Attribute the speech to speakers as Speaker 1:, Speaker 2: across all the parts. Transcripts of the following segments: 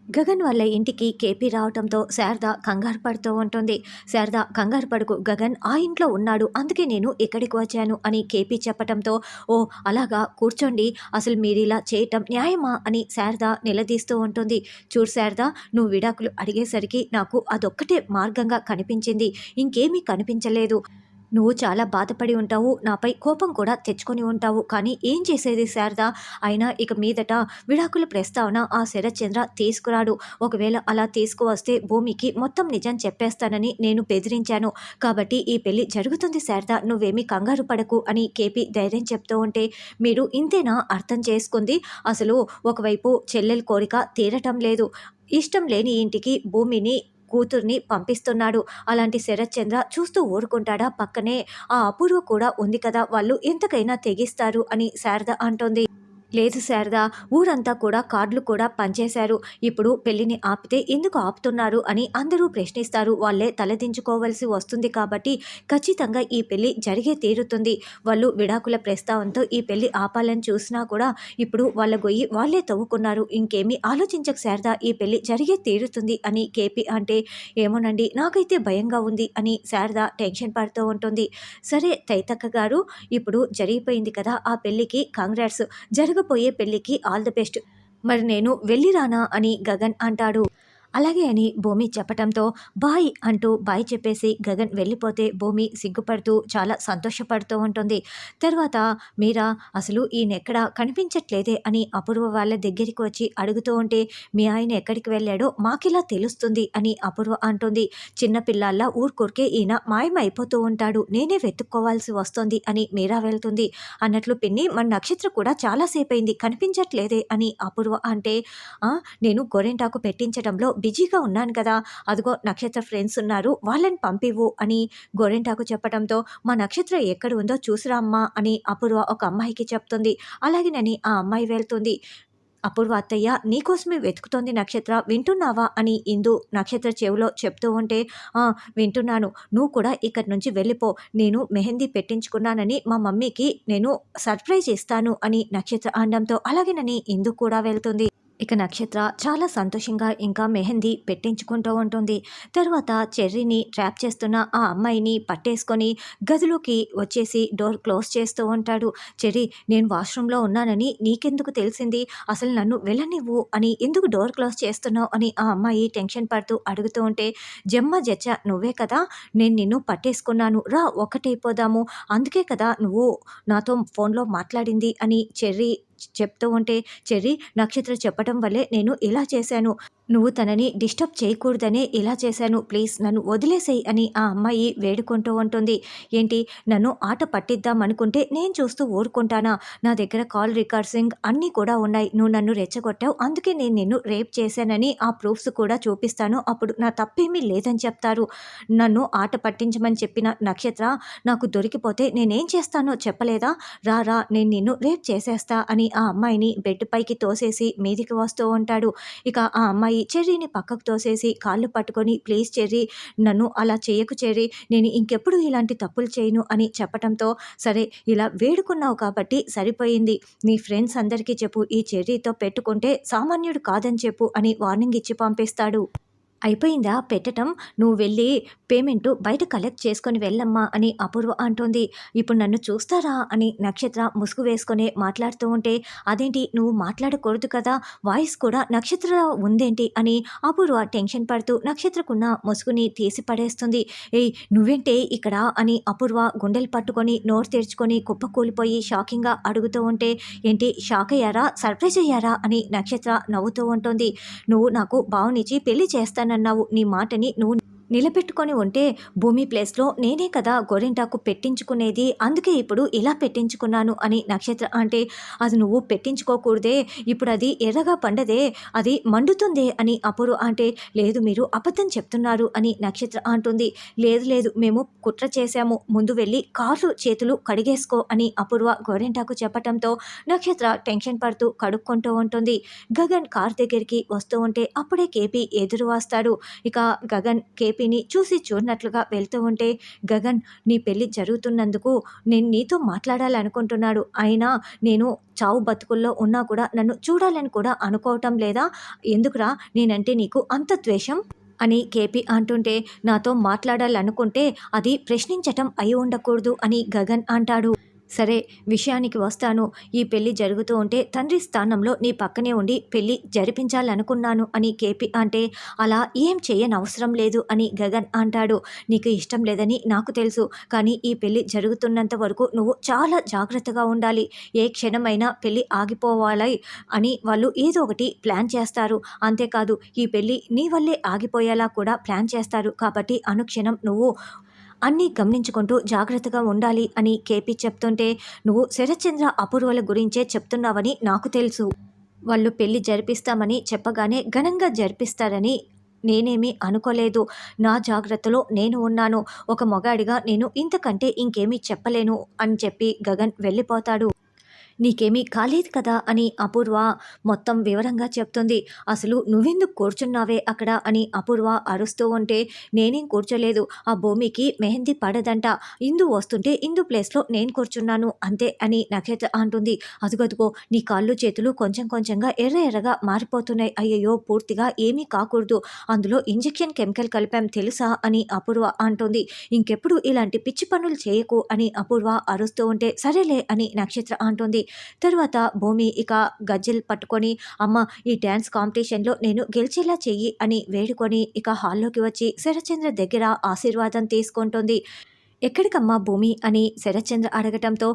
Speaker 1: గగన్ వాళ్ళ ఇంటికి కేపీ రావటంతో శారద కంగారు పడుతూ ఉంటుంది. శారద కంగారు పడుకు, గగన్ ఆ ఇంట్లో ఉన్నాడు, అందుకే నేను ఇక్కడికి వచ్చాను అని కేపీ చెప్పటంతో, ఓ అలాగా కూర్చోండి, అసలు మీరు ఇలా చేయటం న్యాయమా అని శారద నిలదీస్తూ ఉంటుంది. చూడు శారద, నువ్వు విడాకులు అడిగేసరికి నాకు అదొక్కటే మార్గంగా కనిపించింది, ఇంకేమీ కనిపించలేదు. నువ్వు చాలా బాధపడి ఉంటావు, నాపై కోపం కూడా తెచ్చుకొని ఉంటావు, కానీ ఏం చేసేది శారద, అయినా ఇక మీదట విడాకుల ప్రస్తావన ఆ శరత్చంద్ర తీసుకురాడు. ఒకవేళ అలా తీసుకువస్తే భూమికి మొత్తం నిజం చెప్పేస్తానని నేను బెదిరించాను, కాబట్టి ఈ పెళ్లి జరుగుతుంది శారద, నువ్వేమీ కంగారు పడకు అని కేపీ ధైర్యం చెప్తూ ఉంటే, మీరు ఇంతేనా అర్థం చేసుకుంది, అసలు ఒకవైపు చెల్లెల కోరిక తీరటం లేదు, ఇష్టం లేని ఇంటికి భూమిని కూతుర్ని పంపిస్తున్నాడు, అలాంటి శరత్చంద్ర చూస్తూ ఊరుకుంటాడా, పక్కనే ఆ అపూర్వ కూడా ఉంది కదా, వాళ్ళు ఎంతకైనా తెగిస్తారు అని శారద అంటోంది. లేదు శారద, ఊరంతా కూడా కార్డులు కూడా పంచేశారు, ఇప్పుడు పెళ్లిని ఆపితే ఎందుకు ఆపుతున్నారు అని అందరూ ప్రశ్నిస్తారు, వాళ్ళే తలదించుకోవాల్సి వస్తుంది, కాబట్టి ఖచ్చితంగా ఈ పెళ్లి జరిగే తీరుతుంది. వాళ్ళు విడాకుల ప్రస్తావనతో ఈ పెళ్లి ఆపాలని చూసినా కూడా ఇప్పుడు వాళ్ళ గొయ్యి వాళ్ళే తవ్వుకున్నారు, ఇంకేమీ ఆలోచించక శారద, ఈ పెళ్లి జరిగే తీరుతుంది అని కేపీ అంటే, ఏమోనండి నాకైతే భయంగా ఉంది అని శారద టెన్షన్ పడుతూ ఉంటుంది. సరే తైతక్క గారు, ఇప్పుడు జరిగిపోయింది కదా ఆ పెళ్లికి కంగ్రాట్స్, జరగబోయే పెళ్లికి ఆల్ ది బెస్ట్, మరి నేను వెళ్ళి రానా అని గగన్ అంటాడు. అలాగే అని భూమి చెప్పటంతో బాయ్ అంటూ బాయ్ చెప్పేసి గగన్ వెళ్ళిపోతే భూమి సిగ్గుపడుతూ చాలా సంతోషపడుతూ ఉంటుంది. తర్వాత మీరా, అసలు ఈయనెక్కడా కనిపించట్లేదే అని అపూర్వ వాళ్ళ దగ్గరికి వచ్చి అడుగుతూ ఉంటే, మీ ఆయన ఎక్కడికి వెళ్ళాడో మాకిలా తెలుస్తుంది అని అపూర్వ అంటుంది. చిన్నపిల్లల్లా ఊరుకూరికే ఈయన మాయమైపోతూ ఉంటాడు, నేనే వెతుక్కోవాల్సి వస్తుంది అని మీరా వెళ్తుంది. అన్నట్లు పిన్ని, మన నక్షత్ర కూడా చాలాసేపు అయింది కనిపించట్లేదే అని అపూర్వ అంటే, నేను గోరెంటాకు పెట్టించడంలో బిజీగా ఉన్నాను కదా, అదిగో నక్షత్ర ఫ్రెండ్స్ ఉన్నారు, వాళ్ళని పంపివు అని గోరెంటాకు చెప్పడంతో, మా నక్షత్ర ఎక్కడ ఉందో చూసిరా అమ్మా అని అపూర్వ ఒక అమ్మాయికి చెప్తుంది. అలాగేనని ఆ అమ్మాయి వెళ్తుంది. అపూర్వ అత్తయ్య నీకోసమే వెతుకుతోంది నక్షత్ర, వింటున్నావా అని ఇందు నక్షత్ర చెవిలో చెప్తూ ఉంటే, వింటున్నాను, నువ్వు కూడా ఇక్కడి నుంచి వెళ్ళిపో, నేను మెహందీ పెట్టించుకున్నానని మా మమ్మీకి నేను సర్ప్రైజ్ ఇస్తాను అని నక్షత్ర అనడంతో, అలాగేనని ఇందు కూడా వెళ్తుంది. ఇక నక్షత్ర చాలా సంతోషంగా ఇంకా మెహందీ పెట్టించుకుంటూ ఉంటుంది. తర్వాత చెర్రీని ట్రాప్ చేస్తున్న ఆ అమ్మాయిని పట్టేసుకొని గదిలోకి వచ్చేసి డోర్ క్లోజ్ చేస్తూ ఉంటాడు. చెర్రీ, నేను వాష్రూమ్లో ఉన్నానని నీకెందుకు తెలిసింది, అసలు నన్ను వెళ్ళనివ్వు అని ఎందుకు డోర్ క్లోజ్ చేస్తున్నావు అని ఆ అమ్మాయి టెన్షన్ పడుతూ అడుగుతూ ఉంటే, జమ్మ జచ్చ నువ్వే కదా, నేను నిన్ను పట్టేసుకున్నాను, రా ఒక్కటైపోదాము, అందుకే కదా నువ్వు నాతో ఫోన్లో మాట్లాడింది అని చెర్రీ చెప్తూ ఉంటే, చెర్రీ, నక్షత్ర చెప్పటం వల్లే నేను ఇలా చేశాను, నువ్వు తనని డిస్టర్బ్ చేయకూడదనే ఇలా చేశాను, ప్లీజ్ నన్ను వదిలేసేయి అని ఆ అమ్మాయి వేడుకుంటూ ఉంటుంది. ఏంటి, నన్ను ఆట పట్టిద్దాం అనుకుంటే నేను చూస్తూ ఊరుకుంటానా, నా దగ్గర కాల్ రికార్డింగ్ అన్నీ కూడా ఉన్నాయి, నువ్వు నన్ను రెచ్చగొట్టావు, అందుకే నేను నిన్ను రేప్ చేశానని ఆ ప్రూఫ్స్ కూడా చూపిస్తాను, అప్పుడు నా తప్పేమీ లేదని చెప్తారు. నన్ను ఆట పట్టించమని చెప్పిన నక్షత్ర నాకు దొరికిపోతే నేనేం చేస్తానో చెప్పలేదా, రా రా నేను నిన్ను రేప్ చేసేస్తా అని ఆ అమ్మాయిని బెడ్ పైకి తోసేసి మీదికి వస్తూ ఉంటాడు. ఇక ఆ అమ్మాయి చెర్రీని పక్కకు తోసేసి కాళ్ళు పట్టుకొని, ప్లీజ్ చెర్రీ, నన్ను అలా చేయకు చెర్రీ, నేను ఇంకెప్పుడు ఇలాంటి తప్పులు చేయను అని చెప్పటంతో, సరే ఇలా వేడుకున్నావు కాబట్టి సరిపోయింది, నీ ఫ్రెండ్స్ అందరికీ చెప్పు, ఈ చెర్రీతో పెట్టుకుంటే సామాన్యుడు కాదని చెప్పు అని వార్నింగ్ ఇచ్చి పంపిస్తాడు. అయిపోయిందా పెట్టటం, నువ్వు వెళ్ళి పేమెంటు బయట కలెక్ట్ చేసుకొని వెళ్ళమ్మా అని అపూర్వ అంటోంది. ఇప్పుడు నన్ను చూస్తారా అని నక్షత్ర ముసుగు వేసుకొని మాట్లాడుతూ ఉంటే, అదేంటి నువ్వు మాట్లాడకూడదు కదా, వాయిస్ కూడా నక్షత్ర ఉందేంటి అని అపూర్వ టెన్షన్ పడుతూ నక్షత్రకున్న ముసుగుని తీసి పడేస్తుంది. ఏయ్ నువ్వేంటే ఇక్కడ అని అపూర్వ గుండెలు పట్టుకొని నోరు తెరుచుకొని కుప్పకూలిపోయి షాకింగ్గా అడుగుతూ ఉంటే, ఏంటి షాక్ అయ్యారా, సర్ప్రైజ్ అయ్యారా అని నక్షత్ర నవ్వుతూ ఉంటుంది. నువ్వు నాకు బావనిచ్చి పెళ్లి చేస్తానన్నావు, నీ మాటని నువ్వు నిలబెట్టుకొని ఉంటే భూమి ప్లేస్లో నేనే కదా గోరింటాకు పెట్టించుకునేది, అందుకే ఇప్పుడు ఇలా పెట్టించుకున్నాను అని నక్షత్ర అంటే, అది నువ్వు పెట్టించుకోకూడదే, ఇప్పుడు అది ఎర్రగా పండదే, అది మండుతుందే అని అపూర్వ అంటే, లేదు మీరు అబద్ధం చెప్తున్నారు అని నక్షత్ర అంటుంది. లేదు లేదు మేము కుట్ర చేశాము, ముందు వెళ్ళి కాళ్ళు చేతులు కడిగేసుకో అని అపూర్వ గోరింటాకు చెప్పటంతో నక్షత్ర టెన్షన్ పడుతూ కడుక్కుంటూ ఉంటుంది. గగన్ కార్ దగ్గరికి వస్తూ ఉంటే అప్పుడే కేపీ ఎదురు వస్తాడు. ఇక గగన్ కేపీ కేపీని చూసి చూడనట్లుగా వెళ్తూ ఉంటే, గగన్ నీ పెళ్లి జరుగుతున్నందుకు నేను నీతో మాట్లాడాలనుకుంటున్నాడు. అయినా నేను చావు బతుకుల్లో ఉన్నా కూడా నన్ను చూడాలని కూడా అనుకోవటం లేదా? ఎందుకురా నేనంటే నీకు అంత ద్వేషం? అని కేపీ అంటుంటే, నాతో మాట్లాడాలనుకుంటే అది ప్రశ్నించటం అయి ఉండకూడదు అని గగన్ అంటాడు. సరే విషయానికి వస్తాను. ఈ పెళ్లి జరుగుతూ ఉంటే తండ్రి స్థానంలో నీ పక్కనే ఉండి పెళ్లి జరిపించాలనుకున్నాను అని కేపీ అంటే, అలా ఏం చేయనవసరం లేదు అని గగన్ అంటాడు. నీకు ఇష్టం లేదని నాకు తెలుసు. కానీ ఈ పెళ్లి జరుగుతున్నంత వరకు నువ్వు చాలా జాగ్రత్తగా ఉండాలి. ఏ క్షణమైనా పెళ్లి ఆగిపోవాలి అని వాళ్ళు ఏదో ఒకటి ప్లాన్ చేస్తారు. అంతేకాదు ఈ పెళ్లి నీ వల్లే ఆగిపోయేలా కూడా ప్లాన్ చేస్తారు. కాబట్టి అనుక్షణం నువ్వు అన్నీ గమనించుకుంటూ జాగ్రత్తగా ఉండాలి అని కేపీ చెప్తుంటే, నువ్వు శరత్చంద్ర అపూర్వల గురించే చెప్తున్నావని నాకు తెలుసు. వాళ్ళు పెళ్లి జరిపిస్తామని చెప్పగానే ఘనంగా జరిపిస్తారని నేనేమీ అనుకోలేదు. నా జాగ్రత్తలో నేను ఉన్నాను. ఒక మగాడిగా నేను ఇంతకంటే ఇంకేమీ చెప్పలేను అని చెప్పి గగన్ వెళ్ళిపోతాడు. నీకేమీ కాలేదు కదా అని అపూర్వ మొత్తం వివరంగా చెప్తుంది. అసలు నువ్వెందుకు కూర్చున్నావే అక్కడ అని అపూర్వ అరుస్తూ ఉంటే, నేనేం కూర్చోలేదు. ఆ భూమికి మెహందీ పడదంట. ఇందు వస్తుంటే ఇందు ప్లేస్లో నేను కూర్చున్నాను అంతే అని నక్షత్ర అంటుంది. అదుగదుగో నీ కాళ్ళు చేతులు కొంచెం కొంచెంగా ఎర్ర ఎర్రగా మారిపోతున్నాయి. అయ్యయ్యో పూర్తిగా ఏమీ కాకూడదు. అందులో ఇంజెక్షన్ కెమికల్ కలిపాం తెలుసా అని అపూర్వ అంటుంది. ఇంకెప్పుడు ఇలాంటి పిచ్చి పనులు చేయకు అని అపూర్వ అరుస్తూ ఉంటే, సరేలే అని నక్షత్ర అంటుంది. తర్వాత భూమి ఇక గజ్జెలు పట్టుకొని, అమ్మ ఈ డ్యాన్స్ కాంపిటీషన్లో నేను గెలిచేలా చెయ్యి అని వేడుకొని ఇక హాల్లోకి వచ్చి శరత్చంద్ర దగ్గర ఆశీర్వాదం తీసుకుంటుంది. ఎక్కడికమ్మా భూమి అని శరత్చంద్ర అడగటంతో,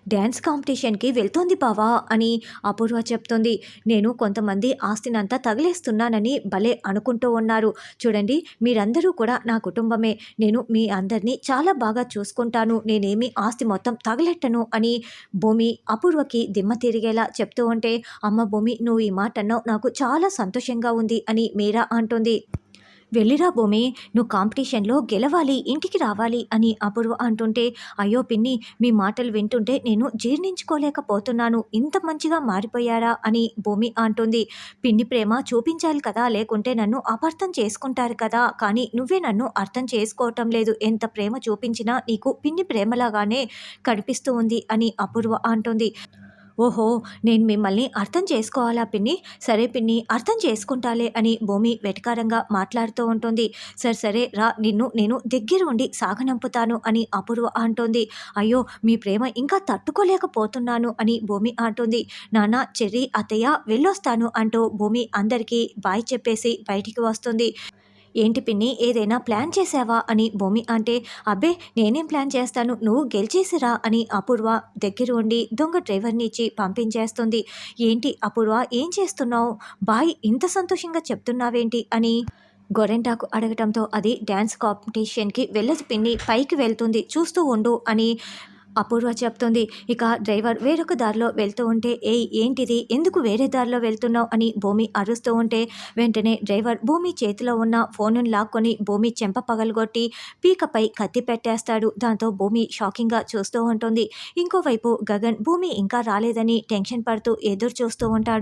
Speaker 1: డ్యాన్స్ కాంపిటీషన్కి వెళ్తోంది బావా అని అపూర్వ చెప్తుంది. నేను కొంతమంది ఆస్తినంతా తగిలేస్తున్నానని భలే అనుకుంటూ ఉన్నారు. చూడండి మీరందరూ కూడా నా కుటుంబమే. నేను మీ అందరినీ చాలా బాగా చూసుకుంటాను. నేనేమి ఆస్తి మొత్తం తగలెట్టను అని భూమి అపూర్వకి దిమ్మ తిరిగేలా చెప్తూ ఉంటే, అమ్మ భూమి నువ్వు ఈ మాట అన్నావు నాకు చాలా సంతోషంగా ఉంది అని మీరా అంటుంది. వెళ్ళిరా భూమి నువ్వు కాంపిటీషన్లో గెలవాలి ఇంటికి రావాలి అని అపూర్వ అంటుంటే, అయ్యో పిన్ని మీ మాటలు వింటుంటే నేను జీర్ణించుకోలేకపోతున్నాను. ఇంత మంచిగా మారిపోయారా అని భూమి అంటుంది. పిన్ని ప్రేమ చూపించాలి కదా, లేకుంటే నన్ను అపార్థం చేసుకుంటారు కదా. కానీ నువ్వే నన్ను అర్థం చేసుకోవటం లేదు. ఎంత ప్రేమ చూపించినా నీకు పిన్ని ప్రేమలాగానే కనిపిస్తూ ఉంది అని అపూర్వ అంటుంది. ఓహో నేను మిమ్మల్ని అర్థం చేసుకోవాలా పిన్ని? సరే పిన్ని అర్థం చేసుకుంటాలే అని భూమి వెటకారంగా మాట్లాడుతూ ఉంటుంది. సరే సరే రా నిన్ను నేను దగ్గర ఉండి సాగనంపుతాను అని అపూర్వ అంటుంది. అయ్యో మీ ప్రేమ ఇంకా తట్టుకోలేకపోతున్నాను అని భూమి అంటుంది. నాన్న చెర్రి అత్తయ్య వెళ్ళొస్తాను అంటూ భూమి అందరికీ బాయ్ చెప్పేసి బయటికి వస్తుంది. ఏంటి పిన్ని ఏదైనా ప్లాన్ చేసావా అని భూమి అంటే, అబ్బే నేనేం ప్లాన్ చేస్తాను నువ్వు గెలిచేసిరా అని అపూర్వ దగ్గర ఉండి దొంగ డ్రైవర్ని ఇచ్చి పంపించేస్తుంది. ఏంటి అపూర్వ ఏం చేస్తున్నావు? బాయ్ ఇంత సంతోషంగా చెప్తున్నావేంటి అని గొరెంటాకు అడగటంతో, అది డ్యాన్స్ కాంపిటీషన్కి వెళ్ళదు పిన్ని పైకి వెళ్తుంది చూస్తూ ఉండు అని అపూర్వ చెప్తుంది. ఇక డ్రైవర్ వేరొక దారిలో వెళ్తూ ఉంటే, ఏయ్ ఏంటిది ఎందుకు వేరే దారిలో వెళ్తున్నావు అని భూమి అరుస్తూ ఉంటే, వెంటనే డ్రైవర్ భూమి చేతిలో ఉన్న ఫోనును లాక్కొని భూమి చెంప పగలగొట్టి పీకపై కత్తి పెట్టేస్తాడు. దాంతో భూమి షాకింగ్గా చూస్తూ ఉంటుంది. ఇంకోవైపు గగన్ భూమి ఇంకా రాలేదని టెన్షన్ పడుతూ ఎదురు చూస్తూ ఉంటాడు.